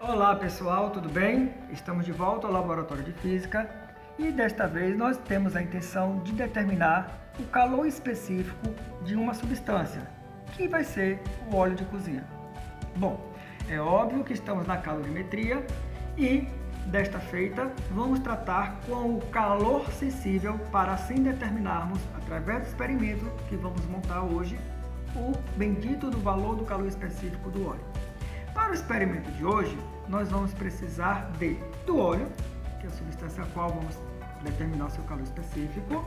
Olá pessoal, tudo bem? Estamos de volta ao Laboratório de Física e desta vez nós temos a intenção de determinar o calor específico de uma substância, que vai ser o óleo de cozinha. Bom, é óbvio que estamos na calorimetria e desta feita vamos tratar com o calor sensível para assim determinarmos, através do experimento que vamos montar hoje, o bendito do valor do calor específico do óleo. Para o experimento de hoje, nós vamos precisar do óleo, que é a substância a qual vamos determinar o seu calor específico,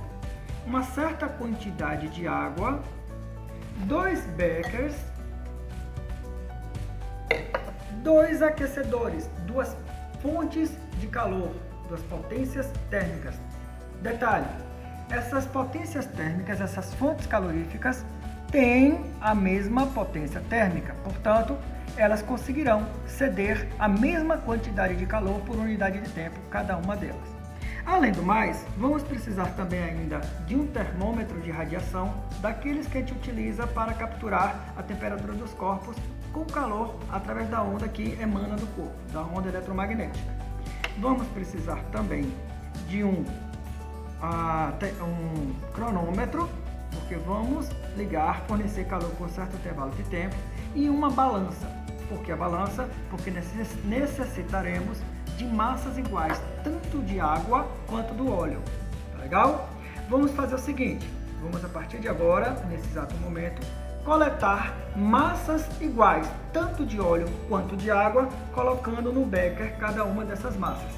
uma certa quantidade de água, 2 beckers, 2 aquecedores, 2 fontes de calor, 2 potências térmicas. Detalhe, essas potências térmicas, essas fontes caloríficas, têm a mesma potência térmica, portanto, elas conseguirão ceder a mesma quantidade de calor por unidade de tempo, cada uma delas. Além do mais, vamos precisar também ainda de um termômetro de radiação, daqueles que a gente utiliza para capturar a temperatura dos corpos com calor através da onda que emana do corpo, da onda eletromagnética. Vamos precisar também de um cronômetro, porque vamos fornecer calor por um certo intervalo de tempo, e uma balança. Porque necessitaremos de massas iguais, tanto de água quanto do óleo. Tá legal? Vamos fazer o seguinte, vamos a partir de agora, nesse exato momento, coletar massas iguais, tanto de óleo quanto de água, colocando no becker cada uma dessas massas.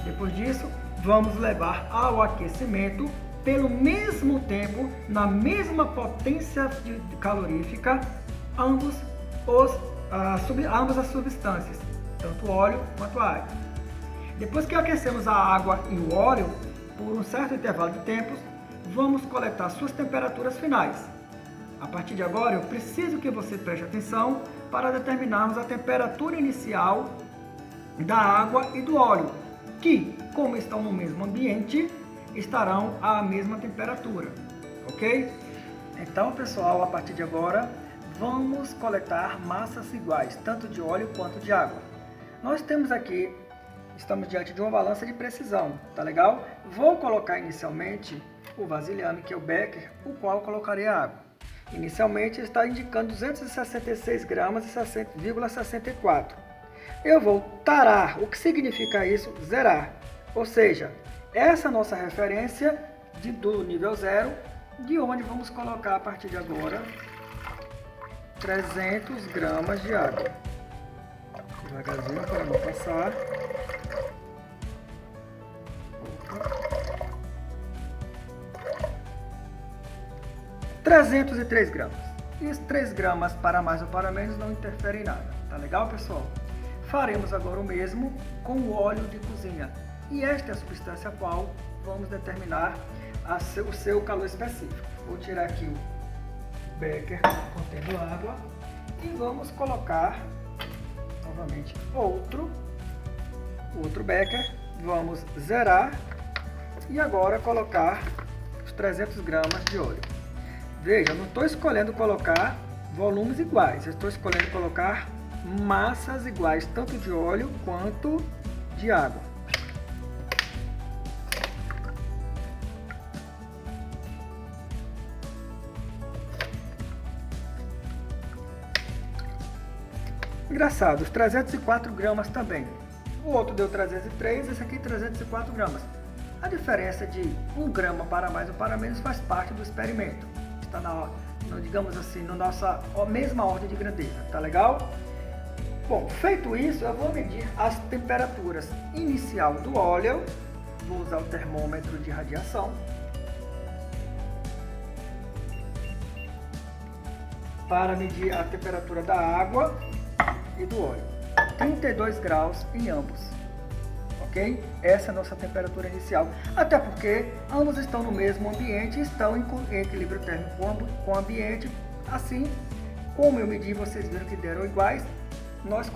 Depois disso, vamos levar ao aquecimento pelo mesmo tempo, na mesma potência calorífica, ambas as substâncias, tanto o óleo quanto a água. Depois que aquecemos a água e o óleo por um certo intervalo de tempos, vamos coletar suas temperaturas finais. A partir de agora, eu preciso que você preste atenção para determinarmos a temperatura inicial da água e do óleo, que, como estão no mesmo ambiente, estarão à mesma temperatura, ok? Então, pessoal, a partir de agora, vamos coletar massas iguais, tanto de óleo quanto de água. Nós temos aqui, estamos diante de uma balança de precisão, tá legal? Vou colocar inicialmente o vasilhame, que é o becker, o qual colocarei a água. Inicialmente está indicando 266 gramas e 60,64. Eu vou tarar, o que significa isso? Zerar. Ou seja, essa nossa referência do nível 0, de onde vamos colocar a partir de agora 300 gramas de água. Devagarzinho para não passar. 303 gramas. E os 3 gramas para mais ou para menos não interferem em nada. Tá legal, pessoal? Faremos agora o mesmo com o óleo de cozinha. E esta é a substância a qual vamos determinar o seu calor específico. Vou tirar aqui o becker contendo água e vamos colocar novamente outro becker. Vamos zerar e agora colocar os 300 gramas de óleo. Veja, eu não estou escolhendo colocar volumes iguais, eu estou escolhendo colocar massas iguais, tanto de óleo quanto de água. Engraçado, os 304 gramas também. O outro deu 303, esse aqui 304 gramas. A diferença de 1 grama para mais ou para menos faz parte do experimento. Está digamos assim, na nossa mesma ordem de grandeza, tá legal? Bom, feito isso, eu vou medir as temperaturas inicial do óleo. Vou usar o termômetro de radiação. Para medir a temperatura da água e do óleo. 32 graus em ambos. Ok? Essa é a nossa temperatura inicial. Até porque ambos estão no mesmo ambiente, estão em equilíbrio térmico com o ambiente. Assim, como eu medi, vocês viram que deram iguais. Nós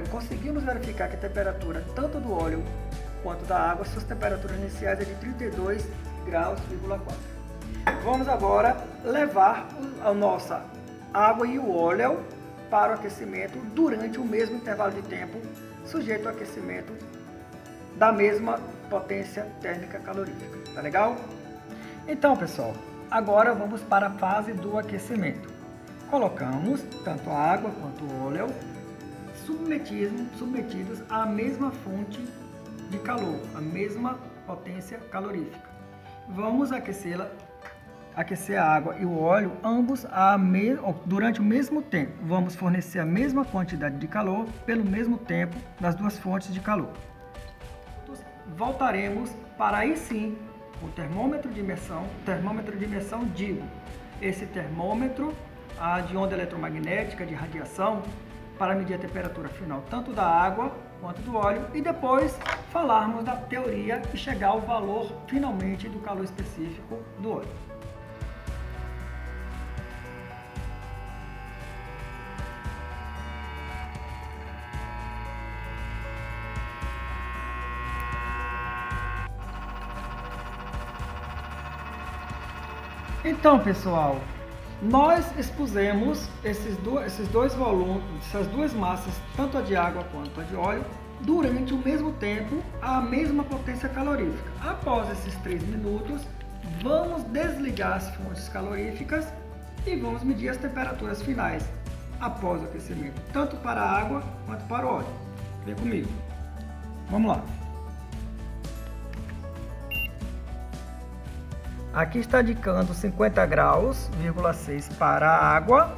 conseguimos verificar que a temperatura tanto do óleo quanto da água, suas temperaturas iniciais é de 32 graus,4. Vamos agora levar a nossa água e o óleo para o aquecimento durante o mesmo intervalo de tempo, sujeito ao aquecimento da mesma potência térmica calorífica. Tá legal? Então, pessoal, agora vamos para a fase do aquecimento. Colocamos tanto a água quanto o óleo submetidos à mesma fonte de calor, a mesma potência calorífica. Vamos aquecer a água e o óleo, ambos durante o mesmo tempo. Vamos fornecer a mesma quantidade de calor pelo mesmo tempo das duas fontes de calor. Voltaremos para aí sim o termômetro de imersão. Digo, esse termômetro de onda eletromagnética, de radiação, para medir a temperatura final tanto da água quanto do óleo, e depois falarmos da teoria e chegar ao valor finalmente do calor específico do óleo. Então, pessoal, nós expusemos esses dois volumes, essas duas massas, tanto a de água quanto a de óleo, durante o mesmo tempo, à mesma potência calorífica. Após esses 3 minutos, vamos desligar as fontes caloríficas e vamos medir as temperaturas finais após o aquecimento, tanto para a água quanto para o óleo. Vem comigo. Vamos lá. Aqui está indicando 50 graus, 6 para a água,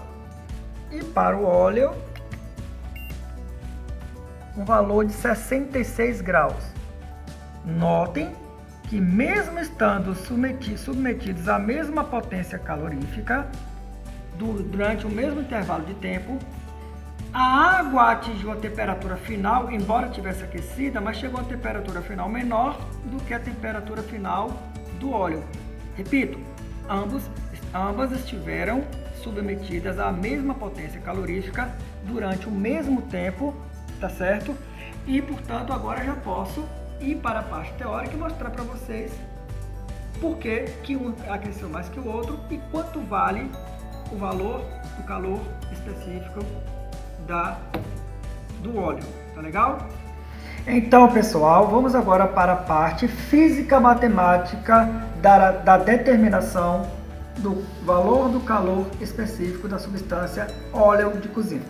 e para o óleo um valor de 66 graus. Notem que mesmo estando submetidos à mesma potência calorífica, durante o mesmo intervalo de tempo, a água atingiu a temperatura final, embora tivesse aquecida, mas chegou a temperatura final menor do que a temperatura final do óleo. Repito, ambas estiveram submetidas à mesma potência calorífica durante o mesmo tempo, tá certo? E, portanto, agora já posso ir para a parte teórica e mostrar para vocês por que um aqueceu mais que o outro e quanto vale o valor do calor específico do óleo, tá legal? Então, pessoal, vamos agora para a parte física matemática da determinação do valor do calor específico da substância óleo de cozinha.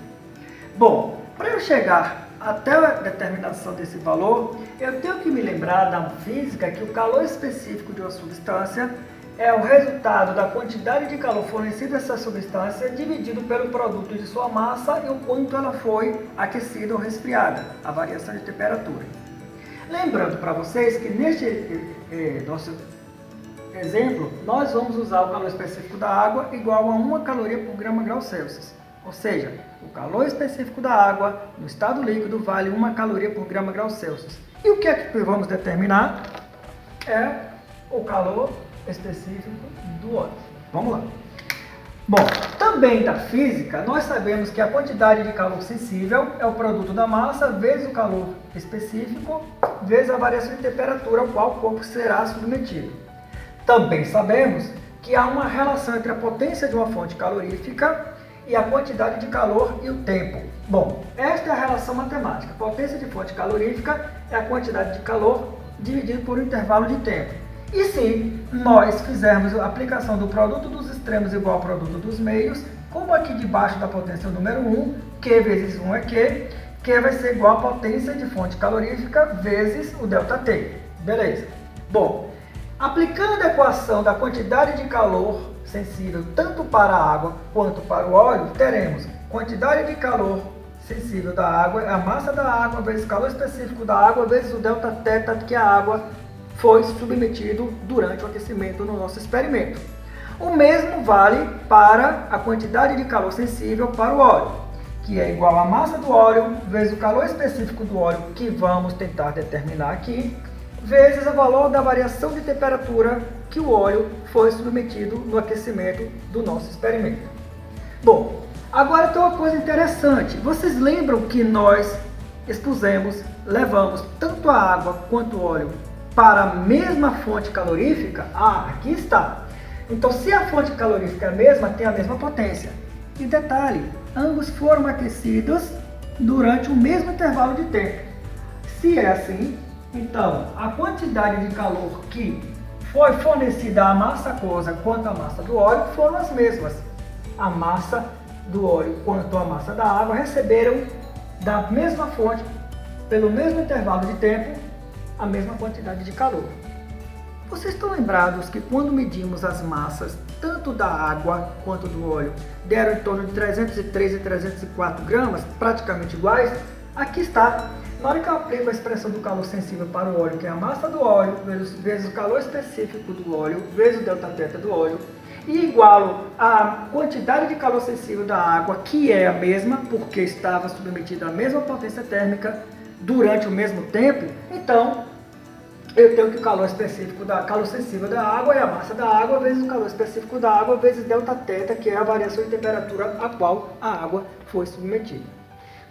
Bom, para eu chegar até a determinação desse valor, eu tenho que me lembrar da física que o calor específico de uma substância é o resultado da quantidade de calor fornecida a essa substância dividido pelo produto de sua massa e o quanto ela foi aquecida ou resfriada, a variação de temperatura. Lembrando para vocês que neste nosso exemplo, nós vamos usar o calor específico da água igual a 1 caloria por grama Celsius. Ou seja, o calor específico da água no estado líquido vale 1 caloria por grama Celsius. E o que é que vamos determinar? É o calor específico do óleo. Vamos lá. Bom, também da física, nós sabemos que a quantidade de calor sensível é o produto da massa vezes o calor específico vezes a variação de temperatura ao qual o corpo será submetido. Também sabemos que há uma relação entre a potência de uma fonte calorífica e a quantidade de calor e o tempo. Bom, esta é a relação matemática. A potência de fonte calorífica é a quantidade de calor dividido por um intervalo de tempo. E se nós fizermos a aplicação do produto dos extremos igual ao produto dos meios, como aqui debaixo da potência número 1, Q vezes 1 é Q vai ser igual à potência de fonte calorífica vezes o ΔT. Beleza. Bom, aplicando a equação da quantidade de calor sensível tanto para a água quanto para o óleo, teremos quantidade de calor sensível da água, a massa da água vezes o calor específico da água vezes o ΔT que a água foi submetido durante o aquecimento no nosso experimento. O mesmo vale para a quantidade de calor sensível para o óleo, que é igual à massa do óleo vezes o calor específico do óleo, que vamos tentar determinar aqui, vezes o valor da variação de temperatura que o óleo foi submetido no aquecimento do nosso experimento. Bom, agora tem uma coisa interessante. Vocês lembram que nós levamos tanto a água quanto o óleo para a mesma fonte calorífica? Aqui está. Então, se a fonte calorífica é a mesma, tem a mesma potência. E detalhe, ambos foram aquecidos durante o mesmo intervalo de tempo. Se é assim, então a quantidade de calor que foi fornecida à massa aquosa quanto à massa do óleo foram as mesmas. A massa do óleo quanto a massa da água receberam da mesma fonte, pelo mesmo intervalo de tempo, a mesma quantidade de calor. Vocês estão lembrados que quando medimos as massas, tanto da água quanto do óleo, deram em torno de 303 e 304 gramas, praticamente iguais? Aqui está. Na hora que eu aplico a expressão do calor sensível para o óleo, que é a massa do óleo, vezes o calor específico do óleo, vezes o Δθ do óleo, e igualo a quantidade de calor sensível da água, que é a mesma, porque estava submetida à mesma potência térmica durante o mesmo tempo, então eu tenho que o calor sensível da água é a massa da água, vezes o calor específico da água, vezes Δθ, que é a variação de temperatura a qual a água foi submetida.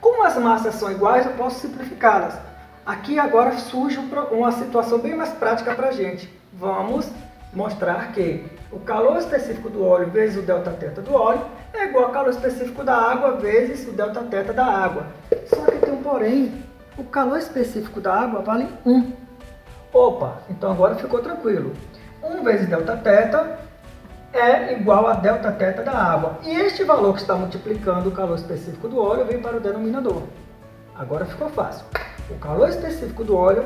Como as massas são iguais, eu posso simplificá-las. Aqui agora surge uma situação bem mais prática para a gente. Vamos mostrar que o calor específico do óleo vezes o Δθ do óleo é igual ao calor específico da água vezes o Δθ da água. Só que tem um porém, o calor específico da água vale 1. Opa, então agora ficou tranquilo. 1 vezes Δθ é igual a Δθ da água. E este valor que está multiplicando o calor específico do óleo vem para o denominador. Agora ficou fácil. O calor específico do óleo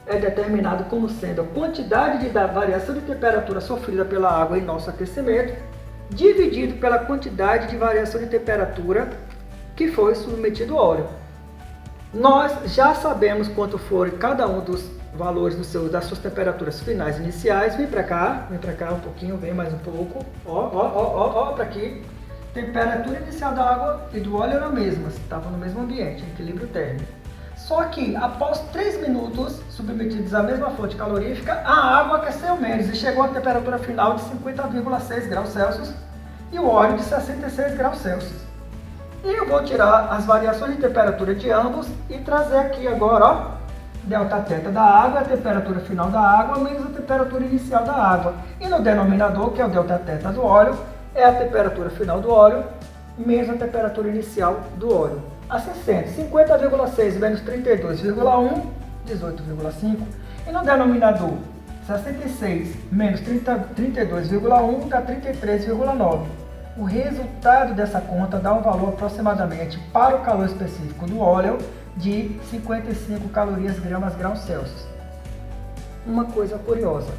é determinado como sendo a quantidade da variação de temperatura sofrida pela água em nosso aquecimento, dividido pela quantidade de variação de temperatura que foi submetido ao óleo. Nós já sabemos quanto for cada um dos valores das suas temperaturas finais iniciais. Vem para cá um pouquinho, vem mais um pouco, ó, para aqui. Temperatura inicial da água e do óleo eram a mesma, estavam no mesmo ambiente, equilíbrio térmico. Só que após 3 minutos submetidos à mesma fonte calorífica, a água aqueceu menos e chegou à temperatura final de 50,6 graus Celsius e o óleo de 66 graus Celsius. E eu vou tirar as variações de temperatura de ambos e trazer aqui agora, ó, Δθ da água, a temperatura final da água, menos a temperatura inicial da água. E no denominador, que é o Δθ do óleo, é a temperatura final do óleo, menos a temperatura inicial do óleo. Assim sendo, 50,6 menos 32,1, 18,5. E no denominador, 66 menos 32,1 dá 33,9. O resultado dessa conta dá um valor aproximadamente para o calor específico do óleo de 55 calorias graus Celsius. Uma coisa curiosa,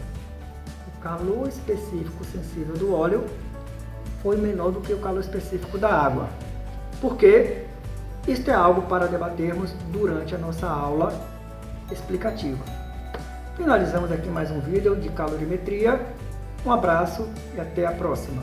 o calor específico sensível do óleo foi menor do que o calor específico da água. Por quê? Isto é algo para debatermos durante a nossa aula explicativa. Finalizamos aqui mais um vídeo de calorimetria. Um abraço e até a próxima.